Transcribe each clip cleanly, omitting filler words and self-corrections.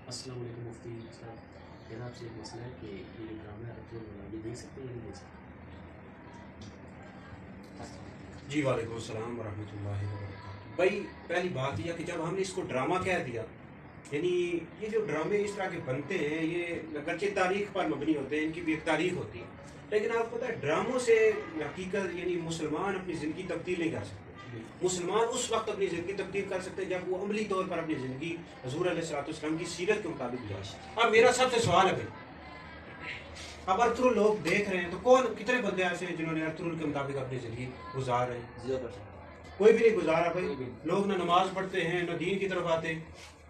अस्सलाम वालेकुम मुफ्ती साहब, मेरा आपसे एक मसला है कि ये जो ड्रामा है तो ये देख सकते हैं या नहीं देख सकते? जी वालेकुम अस्सलाम वरहमतुल्लाहि वबरकातुहू। भाई पहली बात यह कि जब हमने इसको ड्रामा कह दिया, यानी ये जो ड्रामे इस तरह के बनते हैं ये अगरचे तारीख पर मबनी होते हैं, इनकी भी एक तारीख होती है, लेकिन आपको पता है ड्रामों से हकीकत यानी मुसलमान अपनी ज़िंदगी तब्दील नहीं कर सकते। मुसलमान उस वक्त अपनी ज़िंदगी तब्दील कर सकते हैं जब वो अमली तौर पर अपनी ज़िंदगी हज़ूर अलैहिस्सलाम की सीरत के मुताबिक गुजारे। अब मेरा सबसे सवाल है भाई, अब अर्थुल लोग देख रहे हैं तो कौन कितने बंदे ऐसे हैं जिन्होंने अर्थुल के मुताबिक अपनी ज़िंदगी गुजार रहे हैं? 0%। कोई भी नहीं गुजारा भाई। लोग ना नमाज पढ़ते हैं ना दीन की तरफ आते।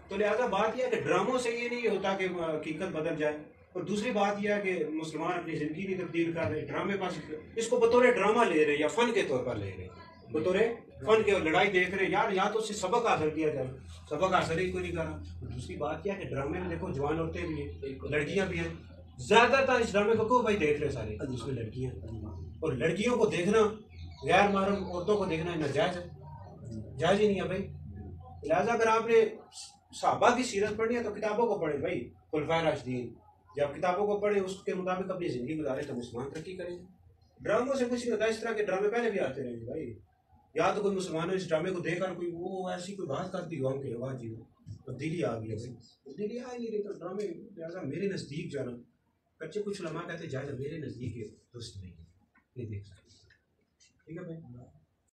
तो लिहाजा बात यह है कि ड्रामों से ये नहीं होता कि हकीकत बदल जाए। और दूसरी बात यह है कि मुसलमान अपनी ज़िंदगी नहीं तब्दील कर रहे, ड्रामे पास इसको बतौर ड्रामा ले रहे या फ़न के तौर पर ले रहे, बतौर फन के लड़ाई देख रहे हैं यार, या तो उससे सबक हासिल किया जाए, सबक हासिल ही कोई नहीं कर रहा। दूसरी बात क्या है कि ड्रामे में देखो जवान औरतें भी हैं, लड़कियां भी हैं। ज्यादातर इस ड्रामे को भाई देख रहे सारे, उसमें लड़कियां, और लड़कियों को देखना गैर महरम औरतों को देखना नाजायज है, जायज ही नहीं है भाई। लिहाजा अगर आपने सहाबा की सीरत पढ़नी है तो किताबों को पढ़े भाई, खुलफाए राशिदीन, जब किताबों को पढ़े उसके मुताबिक अपनी जिंदगी गुजारे तो मुसलमान तरक्की करेंगे। ड्रामों से कुछ नहीं होता, इस तरह के ड्रामे पहले भी आते रहेंगे भाई। या तो कोई मुसलमान इस ड्रामे को देखकर कोई वो ऐसी कोई बात करती हो कि वाह जी तब्दीली आ गई है भाई, तब्दीली आ ही नहीं रही तो ड्रामे। लिहाजा मेरे नज़दीक जाना, कच्चे कुछ लम्हा कहते जाए मेरे नज़दीक दुरुस्त नहीं देख सकते। ठीक है भाई।